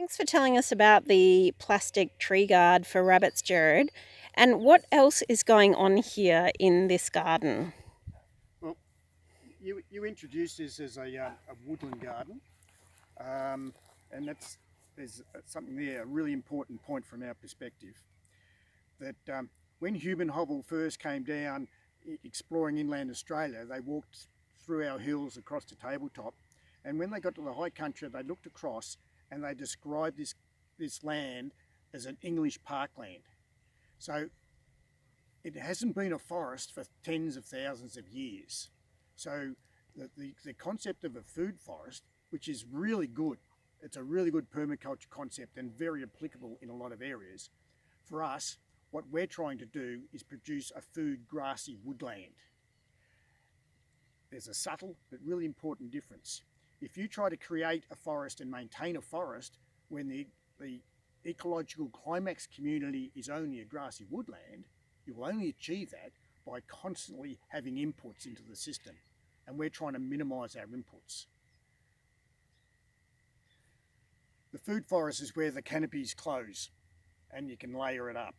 Thanks for telling us about the plastic tree guard for rabbits, Gerard. And what else is going on here in this garden? Well, you introduced this as a woodland garden, and there's something there, a really important point from our perspective, that when human hobble first came down exploring inland Australia, they walked through our hills across the tabletop, and when they got to the high country, they looked across and they described this land as an English parkland. So it hasn't been a forest for tens of thousands of years. So the concept of a food forest, which is really good, it's a really good permaculture concept and very applicable in a lot of areas. For us, what we're trying to do is produce a food grassy woodland. There's a subtle but really important difference. If you try to create a forest and maintain a forest when the ecological climax community is only a grassy woodland, you will only achieve that by constantly having inputs into the system. And we're trying to minimise our inputs. The food forest is where the canopies close and you can layer it up.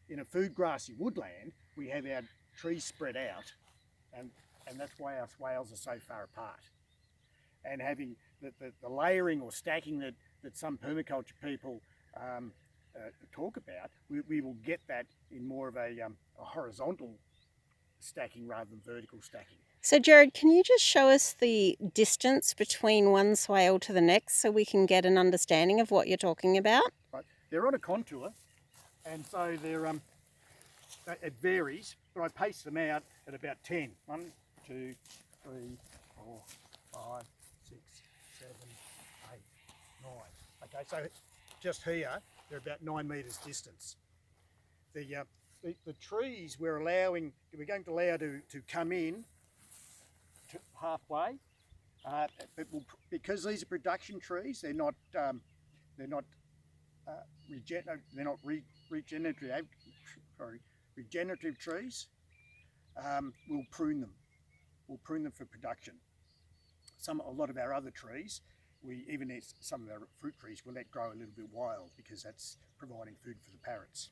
In a food grassy woodland, we have our trees spread out, and that's why our swales are so far apart. And having the layering or stacking that some permaculture people talk about, we will get that in more of a horizontal stacking rather than vertical stacking. So, Gerard, can you just show us the distance between one swale to the next so we can get an understanding of what you're talking about? Right. They're on a contour, and so it varies, but I pace them out at about 10. 1, 2, 3, 4, 5, 6, 7, 8, 9. Okay, so just here, they're about 9 metres distance. The trees we're going to allow to come in to halfway, but because these are production trees, they're not regenerative trees. We'll prune them. We'll prune them for production. A lot of our other trees, some of our fruit trees, we'll let grow a little bit wild because that's providing food for the parrots.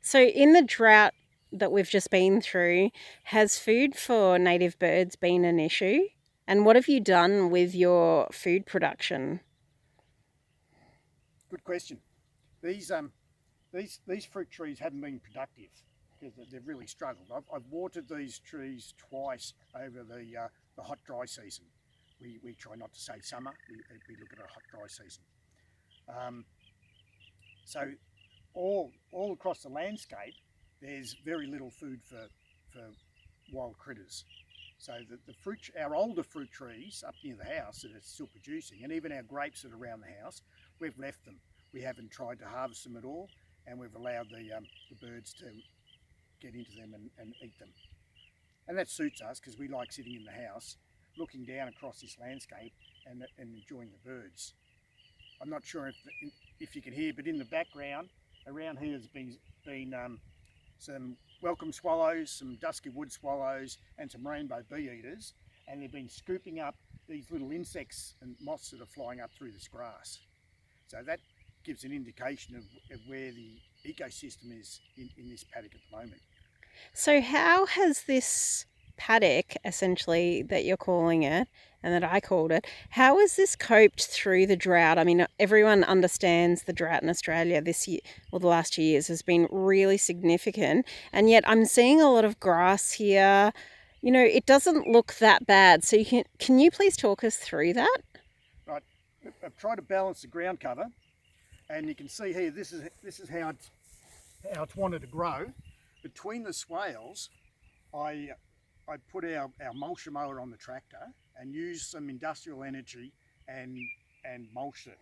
So, in the drought that we've just been through, has food for native birds been an issue? And what have you done with your food production? Good question. These fruit trees haven't been productive because they've really struggled. I've watered these trees twice over the hot dry season. We try not to say summer. We look at a hot dry season. So all across the landscape, there's very little food for wild critters. So our older fruit trees up near the house that are still producing, and even our grapes that are around the house, we've left them. We haven't tried to harvest them at all, and we've allowed the birds to get into them and eat them. And that suits us because we like sitting in the house, looking down across this landscape and enjoying the birds. I'm not sure if you can hear, but in the background, around here has been some welcome swallows, some dusky wood swallows, and some rainbow bee eaters, and they've been scooping up these little insects and moths that are flying up through this grass. So that gives an indication of where the ecosystem is in this paddock at the moment. So, how has this paddock, essentially, that you're calling it and that I called it, how has this coped through the drought? I mean, everyone understands the drought in Australia this year, or the last 2 years, has been really significant. And yet I'm seeing a lot of grass here. You know, it doesn't look that bad. So can you please talk us through that? Right. I've tried to balance the ground cover, and you can see here, this is how it's wanted to grow. Between the swales, I put our mulcher mower on the tractor and used some industrial energy and mulched it.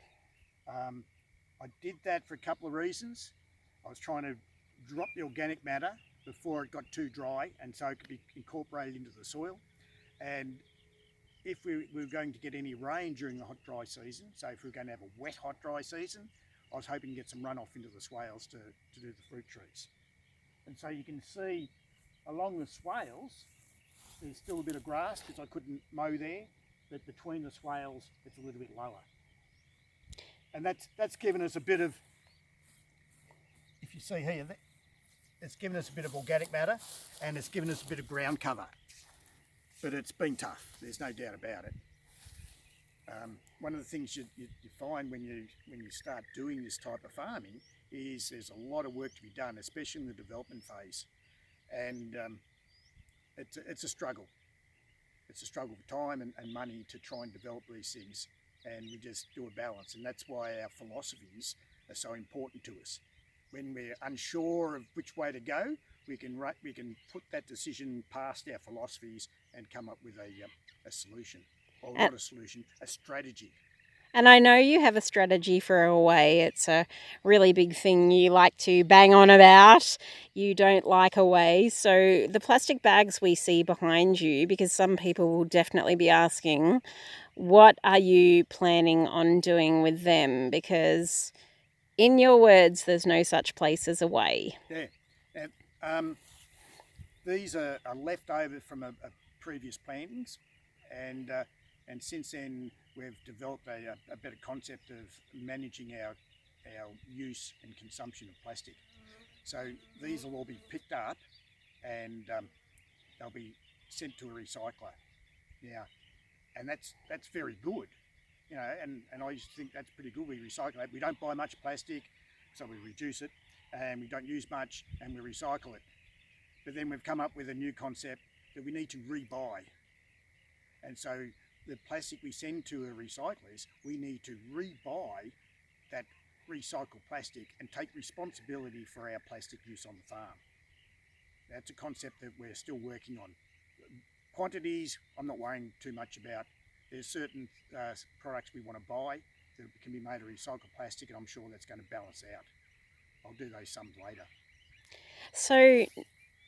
I did that for a couple of reasons. I was trying to drop the organic matter before it got too dry, and so it could be incorporated into the soil. And if we were going to get any rain during the hot dry season, so if we were going to have a wet hot dry season, I was hoping to get some runoff into the swales to do the fruit trees. And so you can see along the swales, there's still a bit of grass because I couldn't mow there, but between the swales, it's a little bit lower. And that's given us a bit of, if you see here, it's given us a bit of organic matter and it's given us a bit of ground cover. But it's been tough, there's no doubt about it. One of the things you find when you start doing this type of farming is there's a lot of work to be done, especially in the development phase. And it's a struggle. It's a struggle for time and money to try and develop these things. And we just do a balance. And that's why our philosophies are so important to us. When we're unsure of which way to go, we can put that decision past our philosophies and come up with a solution. Or not a solution, a strategy. And I know you have a strategy for away. It's a really big thing you like to bang on about. You don't like away. So the plastic bags we see behind you, because some people will definitely be asking, what are you planning on doing with them? Because in your words, there's no such place as away. Yeah. And, these are left over from a previous plantings. And since then, we've developed a better concept of managing our use and consumption of plastic. So these will all be picked up and they'll be sent to a recycler. Now, and that's very good, you know. And I used to think that's pretty good. We recycle it. We don't buy much plastic, so we reduce it, and we don't use much, and we recycle it. But then we've come up with a new concept that we need to rebuy, and so the plastic we send to our recyclers, we need to rebuy that recycled plastic and take responsibility for our plastic use on the farm. That's a concept that we're still working on. Quantities, I'm not worrying too much about. There's certain products we want to buy that can be made of recycled plastic, and I'm sure that's going to balance out. I'll do those sums later. So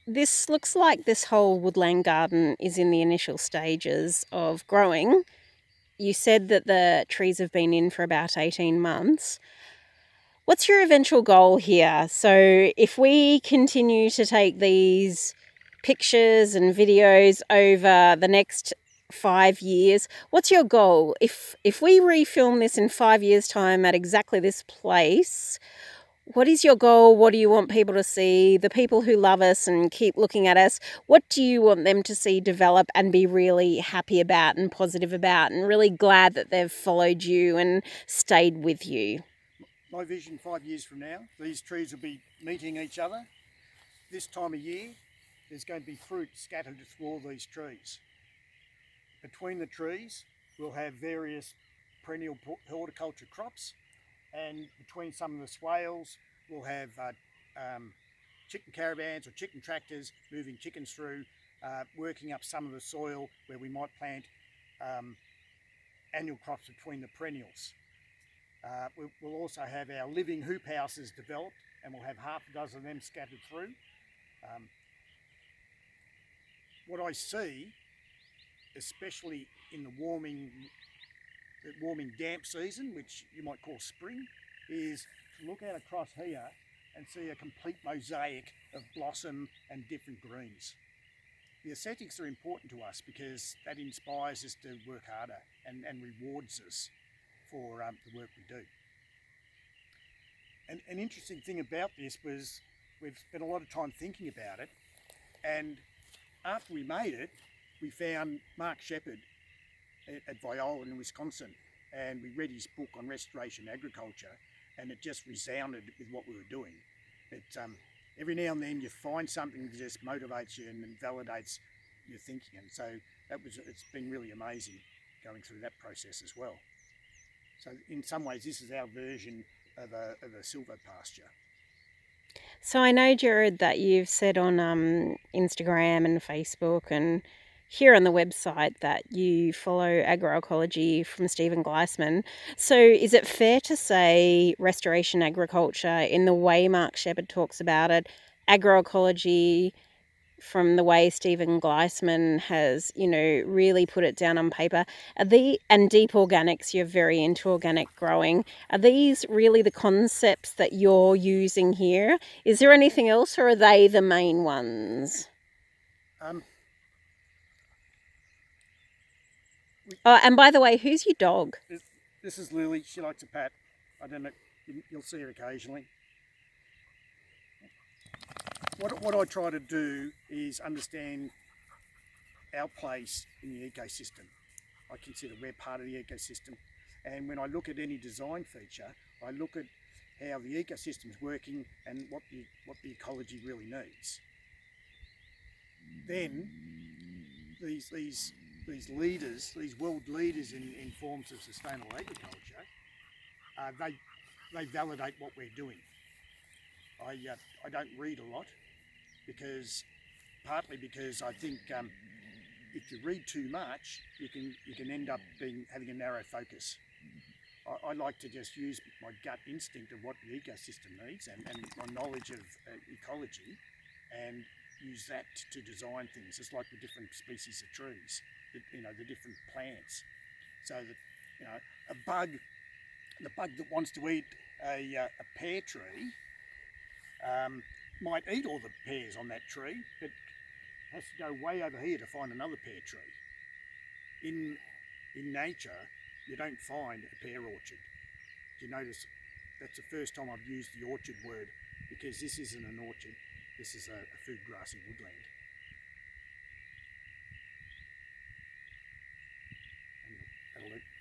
this looks like this whole woodland garden is in the initial stages of growing. You said that the trees have been in for about 18 months. What's your eventual goal here? So if we continue to take these pictures and videos over the next 5 years, what's your goal? If we refilm this in 5 years' time at exactly this place, what is your goal? What do you want people to see? The people who love us and keep looking at us, what do you want them to see develop and be really happy about and positive about and really glad that they've followed you and stayed with you? My vision 5 years from now, these trees will be meeting each other. This time of year, there's going to be fruit scattered through all these trees. Between the trees, we'll have various perennial horticulture crops, and between some of the swales, we'll have chicken caravans or chicken tractors moving chickens through, working up some of the soil where we might plant annual crops between the perennials. We'll also have our living hoop houses developed, and we'll have half a dozen of them scattered through. What I see, especially in the warming damp season, which you might call spring, is to look out across here and see a complete mosaic of blossom and different greens. The aesthetics are important to us because that inspires us to work harder and rewards us for the work we do. And an interesting thing about this was we've spent a lot of time thinking about it, and after we made it, we found Mark Shepard at Viola in Wisconsin, and we read his book on restoration agriculture, and it just resounded with what we were doing. Every now and then you find something that just motivates you and validates your thinking, and so it's been really amazing going through that process as well. So in some ways, this is our version of a silver pasture. So I know, Gerard, that you've said on Instagram and Facebook and here on the website that you follow Agro Ecology from Stephen Gleisman. So is it fair to say restoration agriculture, in the way Mark Shepard talks about it, Agro Ecology from the way Stephen Gleisman has, really put it down on paper, and deep organics, you're very into organic growing. Are these really the concepts that you're using here? Is there anything else, or are they the main ones? And by the way, who's your dog? This is Lily. She likes a pat. I don't know, you'll see it occasionally. What I try to do is understand our place in the ecosystem. I consider we're part of the ecosystem, and when I look at any design feature, I look at how the ecosystem is working and what the ecology really needs. Then these leaders, these world leaders in forms of sustainable agriculture, they validate what we're doing. I don't read a lot partly because I think if you read too much, you can end up having a narrow focus. I like to just use my gut instinct of what the ecosystem needs and my knowledge of ecology, and use that to design things. It's like the different species of trees, the different plants. So that the bug that wants to eat a pear tree might eat all the pears on that tree, but has to go way over here to find another pear tree. In nature, you don't find a pear orchard. Do you notice that's the first time I've used the orchard word, because this isn't an orchard, this is a food grassy woodland. And that'll